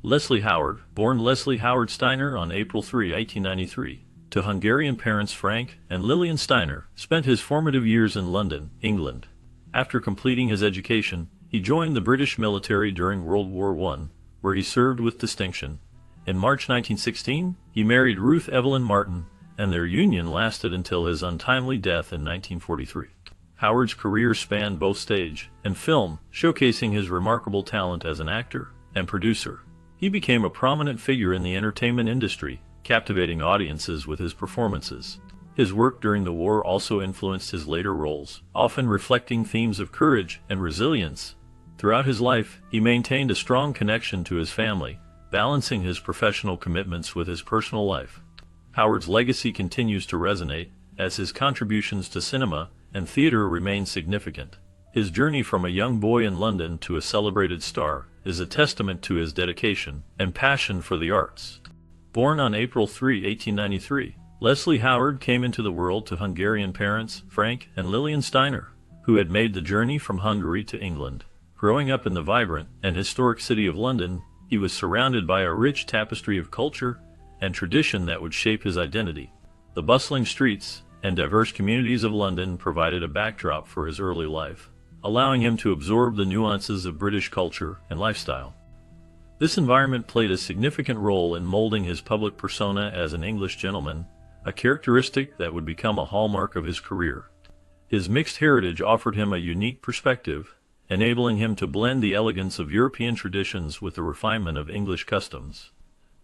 Leslie Howard, born Leslie Howard Steiner on April 3, 1893, to Hungarian parents Frank and Lillian Steiner, spent his formative years in London, England. After completing his education, he joined the British military during World War I, where he served with distinction. In March 1916, he married Ruth Evelyn Martin, and their union lasted until his untimely death in 1943. Howard's career spanned both stage and film, showcasing his remarkable talent as an actor and producer. He became a prominent figure in the entertainment industry, captivating audiences with his performances. His work during the war also influenced his later roles, often reflecting themes of courage and resilience. Throughout his life, he maintained a strong connection to his family, balancing his professional commitments with his personal life. Howard's legacy continues to resonate, as his contributions to cinema and theater remain significant. His journey from a young boy in London to a celebrated star is a testament to his dedication and passion for the arts. Born on April 3, 1893, Leslie Howard came into the world to Hungarian parents Frank and Lillian Steiner, who had made the journey from Hungary to England. Growing up in the vibrant and historic city of London, he was surrounded by a rich tapestry of culture and tradition that would shape his identity. The bustling streets and diverse communities of London provided a backdrop for his early life, allowing him to absorb the nuances of British culture and lifestyle. This environment played a significant role in molding his public persona as an English gentleman, a characteristic that would become a hallmark of his career. His mixed heritage offered him a unique perspective, enabling him to blend the elegance of European traditions with the refinement of English customs.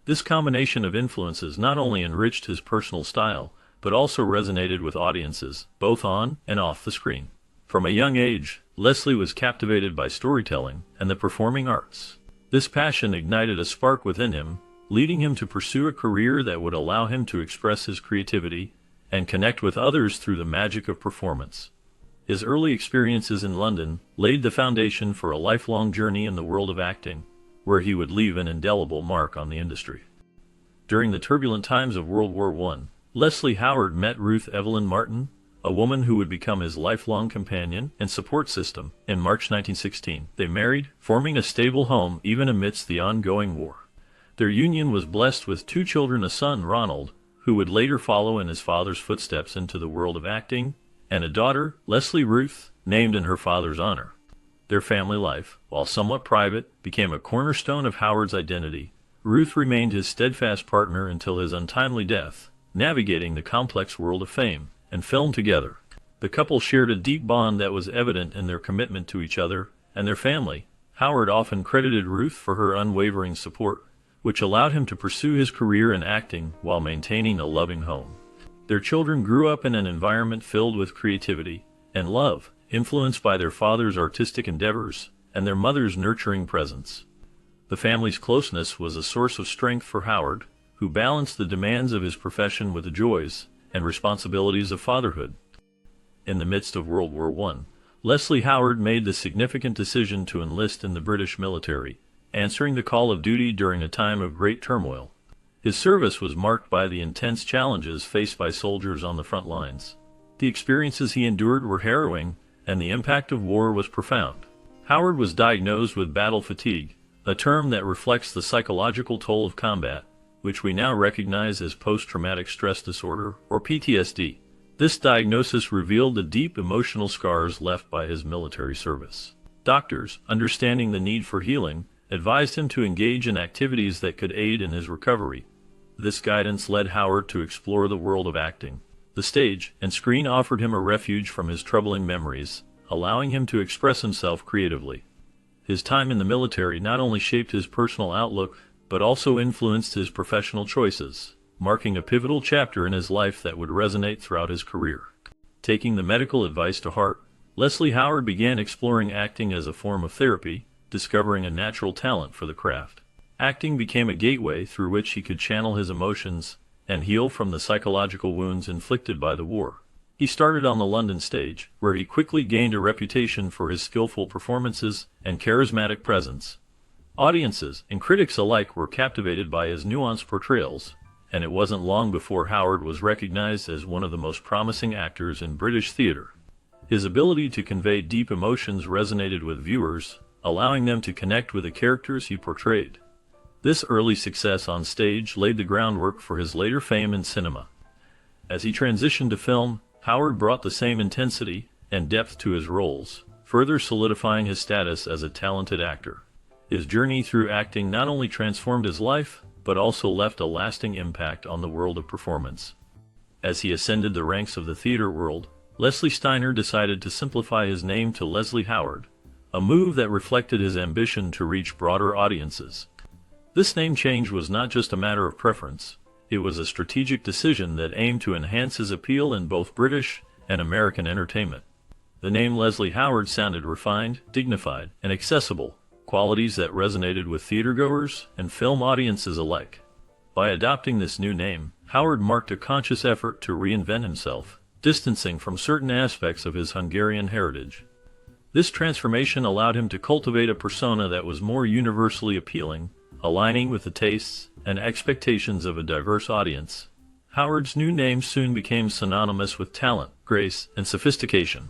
This combination of influences not only enriched his personal style, but also resonated with audiences, both on and off the screen. From a young age, Leslie was captivated by storytelling and the performing arts. This passion ignited a spark within him, leading him to pursue a career that would allow him to express his creativity and connect with others through the magic of performance. His early experiences in London laid the foundation for a lifelong journey in the world of acting, where he would leave an indelible mark on the industry. During the turbulent times of World War I, Leslie Howard met Ruth Evelyn Martin, a woman who would become his lifelong companion and support system. In March 1916, they married, forming a stable home even amidst the ongoing war. Their union was blessed with 2 children, a son, Ronald, who would later follow in his father's footsteps into the world of acting, and a daughter, Leslie Ruth, named in her father's honor. Their family life, while somewhat private, became a cornerstone of Howard's identity. Ruth remained his steadfast partner until his untimely death, navigating the complex world of fame and film together. The couple shared a deep bond that was evident in their commitment to each other and their family. Howard often credited Ruth for her unwavering support, which allowed him to pursue his career in acting while maintaining a loving home. Their children grew up in an environment filled with creativity and love, influenced by their father's artistic endeavors and their mother's nurturing presence. The family's closeness was a source of strength for Howard, who balanced the demands of his profession with the joys and responsibilities of fatherhood. In the midst of World War I, Leslie Howard made the significant decision to enlist in the British military, answering the call of duty during a time of great turmoil. His service was marked by the intense challenges faced by soldiers on the front lines. The experiences he endured were harrowing, and the impact of war was profound. Howard was diagnosed with battle fatigue, a term that reflects the psychological toll of combat, which we now recognize as post-traumatic stress disorder, or PTSD. This diagnosis revealed the deep emotional scars left by his military service. Doctors, understanding the need for healing, advised him to engage in activities that could aid in his recovery. This guidance led Howard to explore the world of acting. The stage and screen offered him a refuge from his troubling memories, allowing him to express himself creatively. His time in the military not only shaped his personal outlook, but also influenced his professional choices, marking a pivotal chapter in his life that would resonate throughout his career. Taking the medical advice to heart, Leslie Howard began exploring acting as a form of therapy, discovering a natural talent for the craft. Acting became a gateway through which he could channel his emotions and heal from the psychological wounds inflicted by the war. He started on the London stage, where he quickly gained a reputation for his skillful performances and charismatic presence. Audiences and critics alike were captivated by his nuanced portrayals, and it wasn't long before Howard was recognized as one of the most promising actors in British theater. His ability to convey deep emotions resonated with viewers, allowing them to connect with the characters he portrayed. This early success on stage laid the groundwork for his later fame in cinema. As he transitioned to film, Howard brought the same intensity and depth to his roles, further solidifying his status as a talented actor. His journey through acting not only transformed his life, but also left a lasting impact on the world of performance. As he ascended the ranks of the theater world, Leslie Steiner decided to simplify his name to Leslie Howard, a move that reflected his ambition to reach broader audiences. This name change was not just a matter of preference, it was a strategic decision that aimed to enhance his appeal in both British and American entertainment. The name Leslie Howard sounded refined, dignified, and accessible, qualities that resonated with theatergoers and film audiences alike. By adopting this new name, Howard marked a conscious effort to reinvent himself, distancing from certain aspects of his Hungarian heritage. This transformation allowed him to cultivate a persona that was more universally appealing, aligning with the tastes and expectations of a diverse audience. Howard's new name soon became synonymous with talent, grace, and sophistication.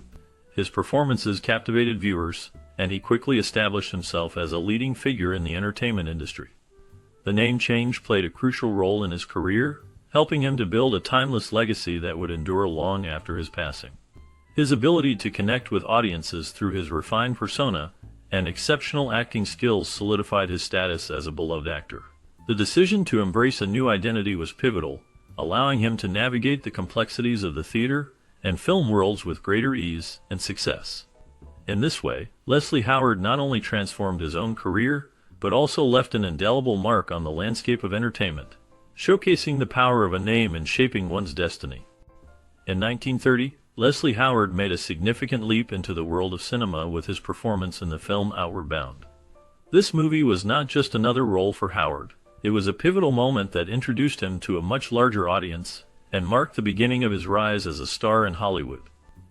His performances captivated viewers, and he quickly established himself as a leading figure in the entertainment industry. The name change played a crucial role in his career, helping him to build a timeless legacy that would endure long after his passing. His ability to connect with audiences through his refined persona and exceptional acting skills solidified his status as a beloved actor. The decision to embrace a new identity was pivotal, allowing him to navigate the complexities of the theater and film worlds with greater ease and success. In this way, Leslie Howard not only transformed his own career, but also left an indelible mark on the landscape of entertainment, showcasing the power of a name in shaping one's destiny. In 1930, Leslie Howard made a significant leap into the world of cinema with his performance in the film Outward Bound. This movie was not just another role for Howard, it was a pivotal moment that introduced him to a much larger audience and marked the beginning of his rise as a star in Hollywood.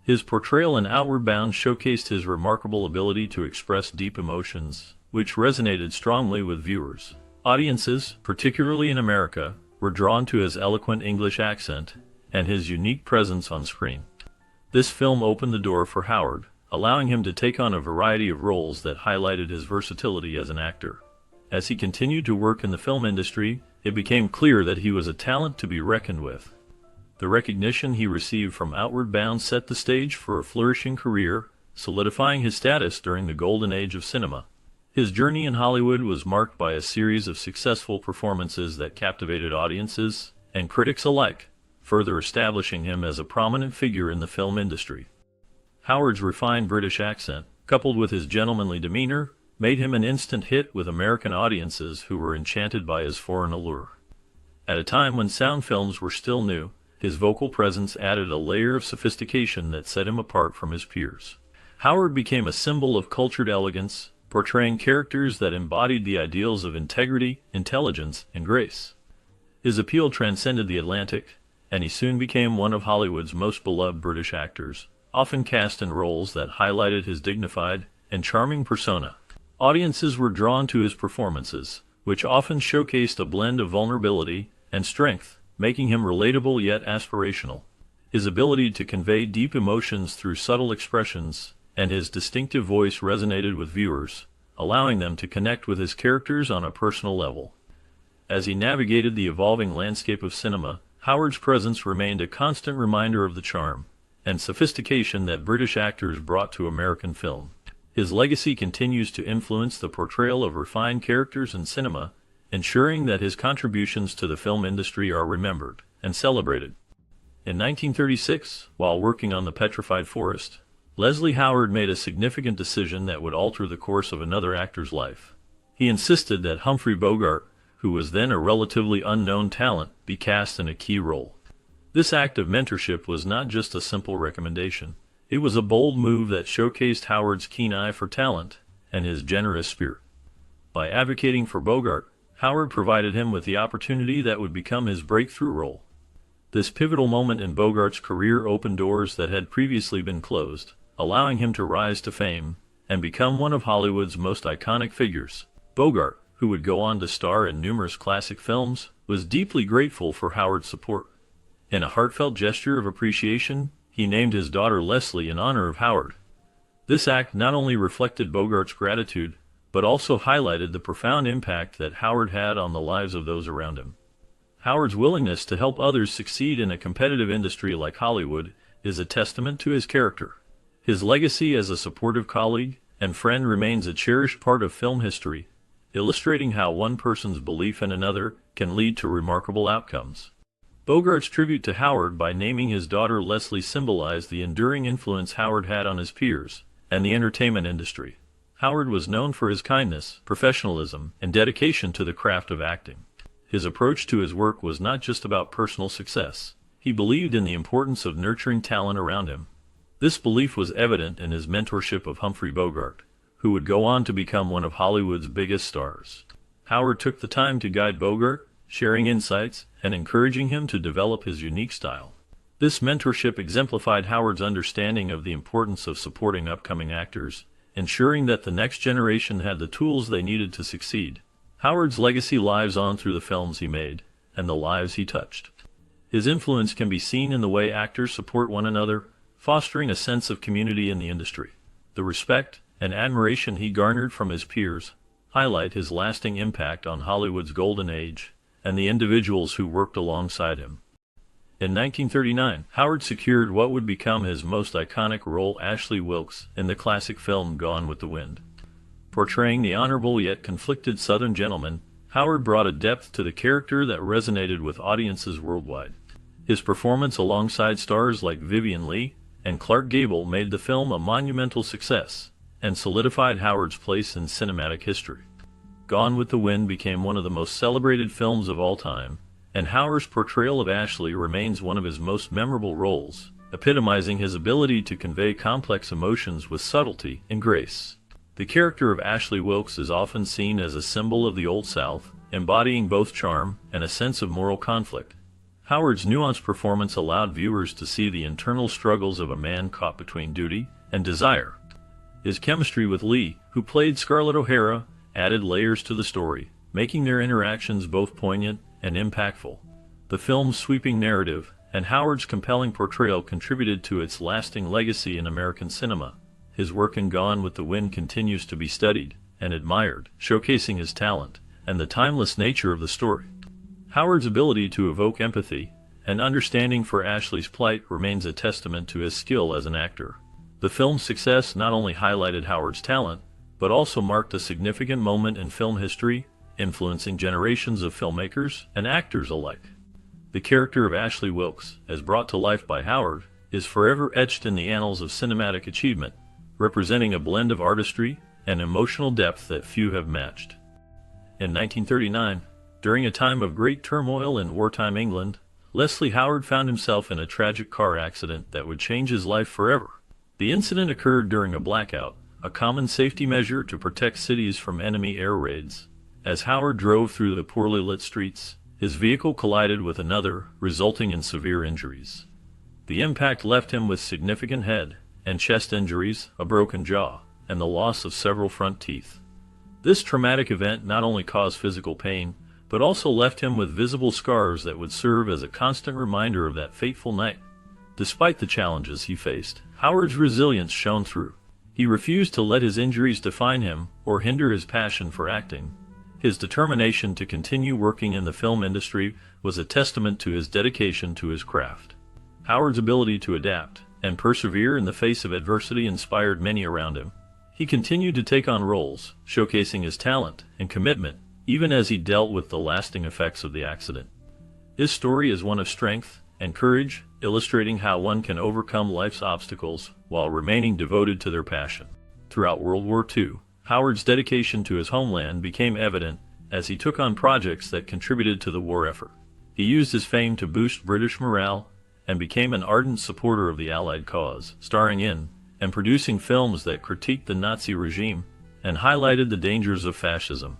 His portrayal in Outward Bound showcased his remarkable ability to express deep emotions, which resonated strongly with viewers. Audiences, particularly in America, were drawn to his eloquent English accent and his unique presence on screen. This film opened the door for Howard, allowing him to take on a variety of roles that highlighted his versatility as an actor. As he continued to work in the film industry, it became clear that he was a talent to be reckoned with. The recognition he received from Outward Bound set the stage for a flourishing career, solidifying his status during the golden age of cinema. His journey in Hollywood was marked by a series of successful performances that captivated audiences and critics alike, further establishing him as a prominent figure in the film industry. Howard's refined British accent, coupled with his gentlemanly demeanor, made him an instant hit with American audiences who were enchanted by his foreign allure. At a time when sound films were still new, his vocal presence added a layer of sophistication that set him apart from his peers. Howard became a symbol of cultured elegance, portraying characters that embodied the ideals of integrity, intelligence, and grace. His appeal transcended the Atlantic, and he soon became one of Hollywood's most beloved British actors, often cast in roles that highlighted his dignified and charming persona. Audiences were drawn to his performances, which often showcased a blend of vulnerability and strength, making him relatable yet aspirational. His ability to convey deep emotions through subtle expressions and his distinctive voice resonated with viewers, allowing them to connect with his characters on a personal level. As he navigated the evolving landscape of cinema, Howard's presence remained a constant reminder of the charm and sophistication that British actors brought to American film. His legacy continues to influence the portrayal of refined characters in cinema, ensuring that his contributions to the film industry are remembered and celebrated. In 1936, while working on The Petrified Forest, Leslie Howard made a significant decision that would alter the course of another actor's life. He insisted that Humphrey Bogart, who was then a relatively unknown talent, be cast in a key role. This act of mentorship was not just a simple recommendation. It was a bold move that showcased Howard's keen eye for talent and his generous spirit. By advocating for Bogart, Howard provided him with the opportunity that would become his breakthrough role. This pivotal moment in Bogart's career opened doors that had previously been closed, allowing him to rise to fame and become one of Hollywood's most iconic figures. Bogart, who would go on to star in numerous classic films, was deeply grateful for Howard's support. In a heartfelt gesture of appreciation, he named his daughter Leslie in honor of Howard. This act not only reflected Bogart's gratitude, but also highlighted the profound impact that Howard had on the lives of those around him. Howard's willingness to help others succeed in a competitive industry like Hollywood is a testament to his character. His legacy as a supportive colleague and friend remains a cherished part of film history, illustrating how one person's belief in another can lead to remarkable outcomes. Bogart's tribute to Howard by naming his daughter Leslie symbolized the enduring influence Howard had on his peers and the entertainment industry. Howard was known for his kindness, professionalism, and dedication to the craft of acting. His approach to his work was not just about personal success. He believed in the importance of nurturing talent around him. This belief was evident in his mentorship of Humphrey Bogart, who would go on to become one of Hollywood's biggest stars. Howard took the time to guide Bogart, sharing insights and encouraging him to develop his unique style. This mentorship exemplified Howard's understanding of the importance of supporting upcoming actors, ensuring that the next generation had the tools they needed to succeed. Howard's legacy lives on through the films he made and the lives he touched. His influence can be seen in the way actors support one another, fostering a sense of community in the industry. The respect and admiration he garnered from his peers highlight his lasting impact on Hollywood's golden age and the individuals who worked alongside him. In 1939, Howard secured what would become his most iconic role, Ashley Wilkes, in the classic film Gone with the Wind. Portraying the honorable yet conflicted Southern gentleman, Howard brought a depth to the character that resonated with audiences worldwide. His performance alongside stars like Vivien Leigh and Clark Gable made the film a monumental success and solidified Howard's place in cinematic history. Gone with the Wind became one of the most celebrated films of all time, and Howard's portrayal of Ashley remains one of his most memorable roles, epitomizing his ability to convey complex emotions with subtlety and grace. The character of Ashley Wilkes is often seen as a symbol of the Old South, embodying both charm and a sense of moral conflict. Howard's nuanced performance allowed viewers to see the internal struggles of a man caught between duty and desire. His chemistry with Leigh, who played Scarlett O'Hara, added layers to the story, making their interactions both poignant and impactful. The film's sweeping narrative and Howard's compelling portrayal contributed to its lasting legacy in American cinema. His work in Gone with the Wind continues to be studied and admired, showcasing his talent and the timeless nature of the story. Howard's ability to evoke empathy and understanding for Ashley's plight remains a testament to his skill as an actor. The film's success not only highlighted Howard's talent, but also marked a significant moment in film history, influencing generations of filmmakers and actors alike. The character of Ashley Wilkes, as brought to life by Howard, is forever etched in the annals of cinematic achievement, representing a blend of artistry and emotional depth that few have matched. In 1939, during a time of great turmoil in wartime England, Leslie Howard found himself in a tragic car accident that would change his life forever. The incident occurred during a blackout, a common safety measure to protect cities from enemy air raids. As Howard drove through the poorly lit streets, his vehicle collided with another, resulting in severe injuries. The impact left him with significant head and chest injuries, a broken jaw, and the loss of several front teeth. This traumatic event not only caused physical pain, but also left him with visible scars that would serve as a constant reminder of that fateful night. Despite the challenges he faced, Howard's resilience shone through. He refused to let his injuries define him or hinder his passion for acting. His determination to continue working in the film industry was a testament to his dedication to his craft. Howard's ability to adapt and persevere in the face of adversity inspired many around him. He continued to take on roles, showcasing his talent and commitment, even as he dealt with the lasting effects of the accident. His story is one of strength and courage, illustrating how one can overcome life's obstacles while remaining devoted to their passion. Throughout World War II, Howard's dedication to his homeland became evident as he took on projects that contributed to the war effort. He used his fame to boost British morale and became an ardent supporter of the Allied cause, starring in and producing films that critiqued the Nazi regime and highlighted the dangers of fascism.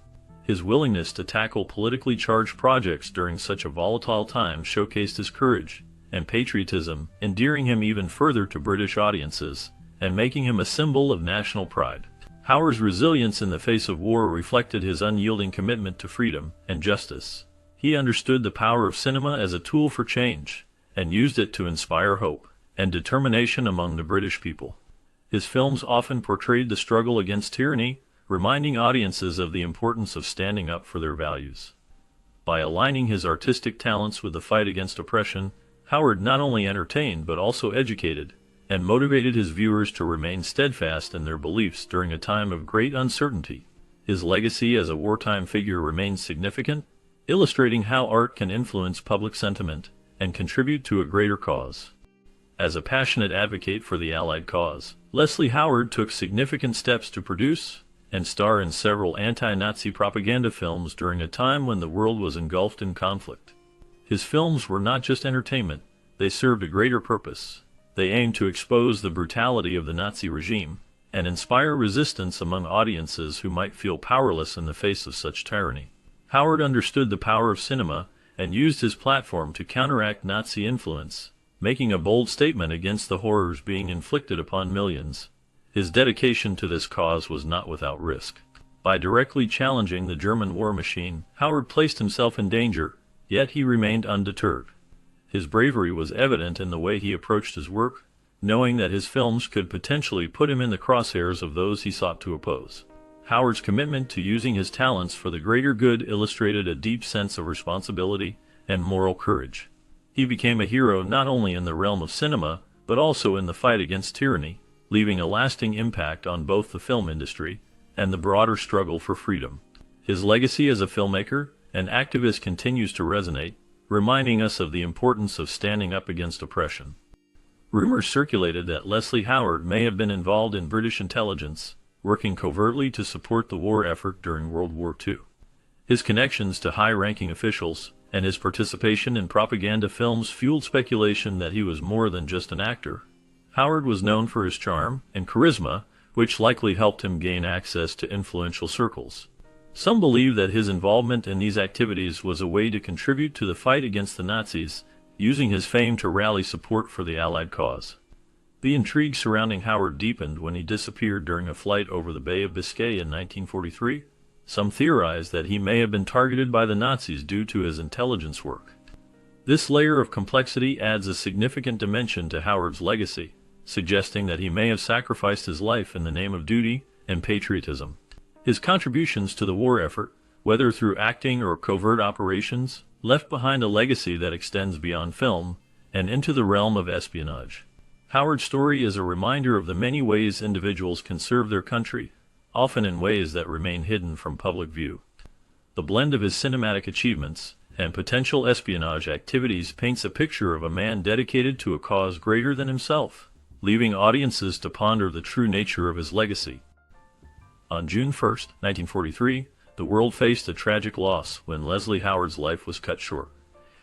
His willingness to tackle politically charged projects during such a volatile time showcased his courage and patriotism, endearing him even further to British audiences and making him a symbol of national pride. Howard's resilience in the face of war reflected his unyielding commitment to freedom and justice. He understood the power of cinema as a tool for change and used it to inspire hope and determination among the British people. His films often portrayed the struggle against tyranny, reminding audiences of the importance of standing up for their values. By aligning his artistic talents with the fight against oppression, Howard not only entertained but also educated and motivated his viewers to remain steadfast in their beliefs during a time of great uncertainty. His legacy as a wartime figure remains significant, illustrating how art can influence public sentiment and contribute to a greater cause. As a passionate advocate for the Allied cause, Leslie Howard took significant steps to produce and star in several anti-Nazi propaganda films during a time when the world was engulfed in conflict. His films were not just entertainment, they served a greater purpose. They aimed to expose the brutality of the Nazi regime and inspire resistance among audiences who might feel powerless in the face of such tyranny. Howard understood the power of cinema and used his platform to counteract Nazi influence, making a bold statement against the horrors being inflicted upon millions. His dedication to this cause was not without risk. By directly challenging the German war machine, Howard placed himself in danger, yet he remained undeterred. His bravery was evident in the way he approached his work, knowing that his films could potentially put him in the crosshairs of those he sought to oppose. Howard's commitment to using his talents for the greater good illustrated a deep sense of responsibility and moral courage. He became a hero not only in the realm of cinema, but also in the fight against tyranny, leaving a lasting impact on both the film industry and the broader struggle for freedom. His legacy as a filmmaker and activist continues to resonate, reminding us of the importance of standing up against oppression. Rumors circulated that Leslie Howard may have been involved in British intelligence, working covertly to support the war effort during World War II. His connections to high-ranking officials and his participation in propaganda films fueled speculation that he was more than just an actor. Howard was known for his charm and charisma, which likely helped him gain access to influential circles. Some believe that his involvement in these activities was a way to contribute to the fight against the Nazis, using his fame to rally support for the Allied cause. The intrigue surrounding Howard deepened when he disappeared during a flight over the Bay of Biscay in 1943. Some theorize that he may have been targeted by the Nazis due to his intelligence work. This layer of complexity adds a significant dimension to Howard's legacy, suggesting that he may have sacrificed his life in the name of duty and patriotism. His contributions to the war effort, whether through acting or covert operations, left behind a legacy that extends beyond film and into the realm of espionage. Howard's story is a reminder of the many ways individuals can serve their country, often in ways that remain hidden from public view. The blend of his cinematic achievements and potential espionage activities paints a picture of a man dedicated to a cause greater than himself, leaving audiences to ponder the true nature of his legacy. On June 1, 1943, the world faced a tragic loss when Leslie Howard's life was cut short.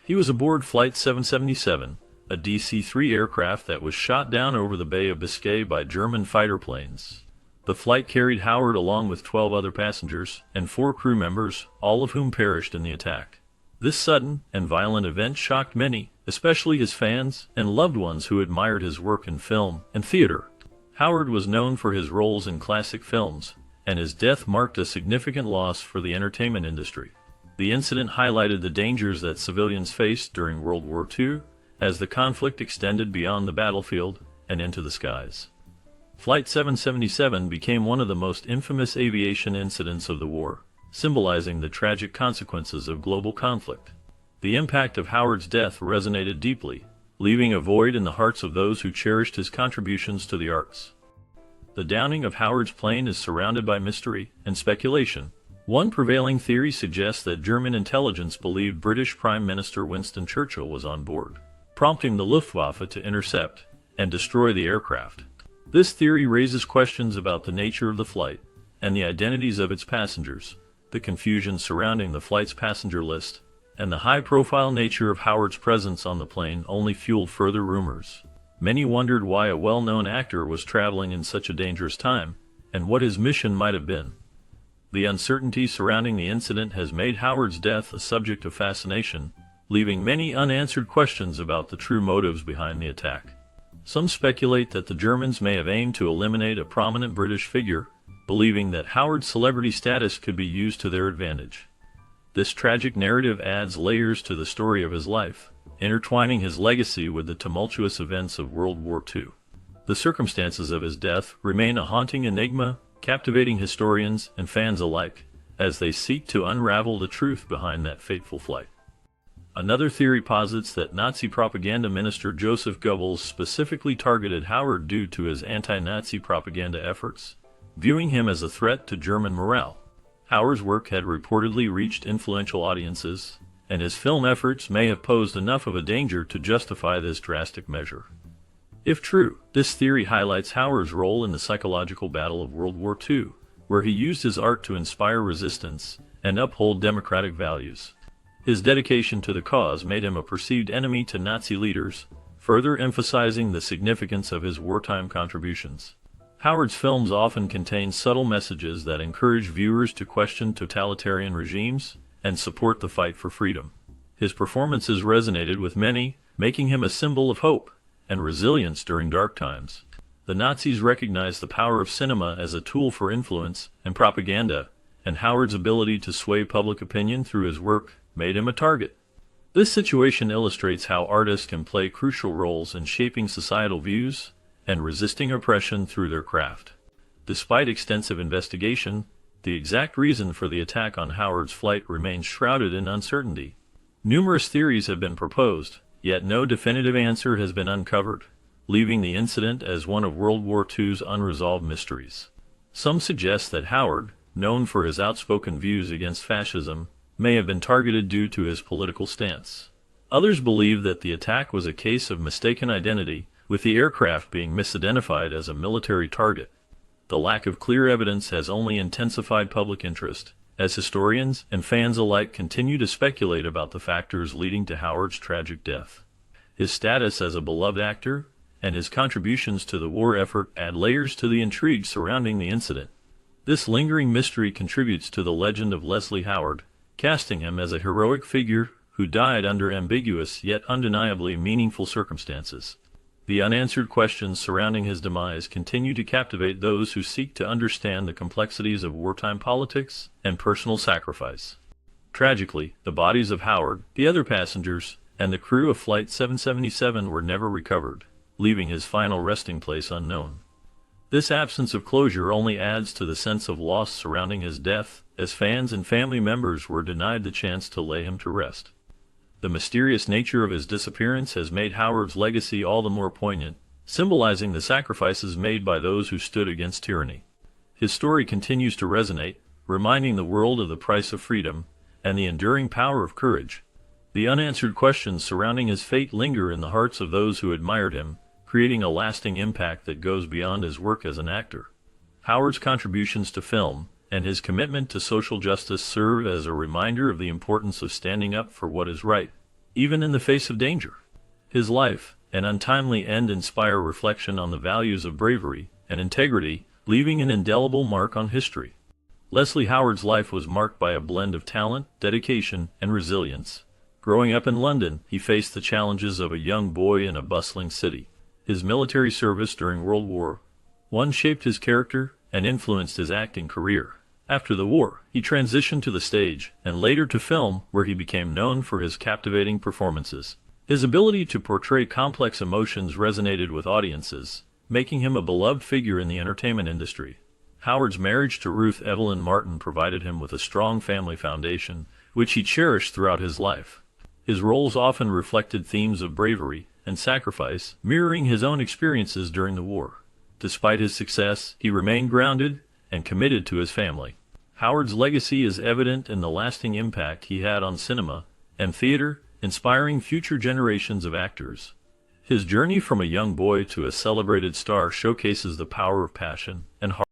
He was aboard Flight 777, a DC-3 aircraft that was shot down over the Bay of Biscay by German fighter planes. The flight carried Howard along with 12 other passengers and 4 crew members, all of whom perished in the attack. This sudden and violent event shocked many, especially his fans and loved ones who admired his work in film and theater. Howard was known for his roles in classic films, and his death marked a significant loss for the entertainment industry. The incident highlighted the dangers that civilians faced during World War II, as the conflict extended beyond the battlefield and into the skies. Flight 777 became one of the most infamous aviation incidents of the war, symbolizing the tragic consequences of global conflict. The impact of Howard's death resonated deeply, leaving a void in the hearts of those who cherished his contributions to the arts. The downing of Howard's plane is surrounded by mystery and speculation. One prevailing theory suggests that German intelligence believed British Prime Minister Winston Churchill was on board, prompting the Luftwaffe to intercept and destroy the aircraft. This theory raises questions about the nature of the flight and the identities of its passengers, the confusion surrounding the flight's passenger list, and the high-profile nature of Howard's presence on the plane only fueled further rumors. Many wondered why a well-known actor was traveling in such a dangerous time, and what his mission might have been. The uncertainty surrounding the incident has made Howard's death a subject of fascination, leaving many unanswered questions about the true motives behind the attack. Some speculate that the Germans may have aimed to eliminate a prominent British figure, believing that Howard's celebrity status could be used to their advantage. This tragic narrative adds layers to the story of his life, intertwining his legacy with the tumultuous events of World War II. The circumstances of his death remain a haunting enigma, captivating historians and fans alike as they seek to unravel the truth behind that fateful flight. Another theory posits that Nazi propaganda minister Joseph Goebbels specifically targeted Howard due to his anti-Nazi propaganda efforts, viewing him as a threat to German morale. Howard's work had reportedly reached influential audiences, and his film efforts may have posed enough of a danger to justify this drastic measure. If true, this theory highlights Howard's role in the psychological battle of World War II, where he used his art to inspire resistance and uphold democratic values. His dedication to the cause made him a perceived enemy to Nazi leaders, further emphasizing the significance of his wartime contributions. Howard's films often contain subtle messages that encourage viewers to question totalitarian regimes and support the fight for freedom. His performances resonated with many, making him a symbol of hope and resilience during dark times. The Nazis recognized the power of cinema as a tool for influence and propaganda, and Howard's ability to sway public opinion through his work made him a target. This situation illustrates how artists can play crucial roles in shaping societal views and resisting oppression through their craft. Despite extensive investigation, the exact reason for the attack on Howard's flight remains shrouded in uncertainty. Numerous theories have been proposed, yet no definitive answer has been uncovered, leaving the incident as one of World War II's unresolved mysteries. Some suggest that Howard, known for his outspoken views against fascism, may have been targeted due to his political stance. Others believe that the attack was a case of mistaken identity, with the aircraft being misidentified as a military target. The lack of clear evidence has only intensified public interest, as historians and fans alike continue to speculate about the factors leading to Howard's tragic death. His status as a beloved actor and his contributions to the war effort add layers to the intrigue surrounding the incident. This lingering mystery contributes to the legend of Leslie Howard, casting him as a heroic figure who died under ambiguous yet undeniably meaningful circumstances. The unanswered questions surrounding his demise continue to captivate those who seek to understand the complexities of wartime politics and personal sacrifice. Tragically, the bodies of Howard, the other passengers, and the crew of Flight 777 were never recovered, leaving his final resting place unknown. This absence of closure only adds to the sense of loss surrounding his death, as fans and family members were denied the chance to lay him to rest. The mysterious nature of his disappearance has made Howard's legacy all the more poignant, symbolizing the sacrifices made by those who stood against tyranny. His story continues to resonate, reminding the world of the price of freedom and the enduring power of courage. The unanswered questions surrounding his fate linger in the hearts of those who admired him, creating a lasting impact that goes beyond his work as an actor. Howard's contributions to film and his commitment to social justice serve as a reminder of the importance of standing up for what is right, even in the face of danger. His life and untimely end inspire reflection on the values of bravery and integrity, leaving an indelible mark on history. Leslie Howard's life was marked by a blend of talent, dedication, and resilience. Growing up in London, he faced the challenges of a young boy in a bustling city. His military service during World War I shaped his character and influenced his acting career. After the war, he transitioned to the stage and later to film, where he became known for his captivating performances. His ability to portray complex emotions resonated with audiences, making him a beloved figure in the entertainment industry. Howard's marriage to Ruth Evelyn Martin provided him with a strong family foundation, which he cherished throughout his life. His roles often reflected themes of bravery and sacrifice, mirroring his own experiences during the war. Despite his success, he remained grounded and committed to his family. Howard's legacy is evident in the lasting impact he had on cinema and theater, inspiring future generations of actors. His journey from a young boy to a celebrated star showcases the power of passion and heart.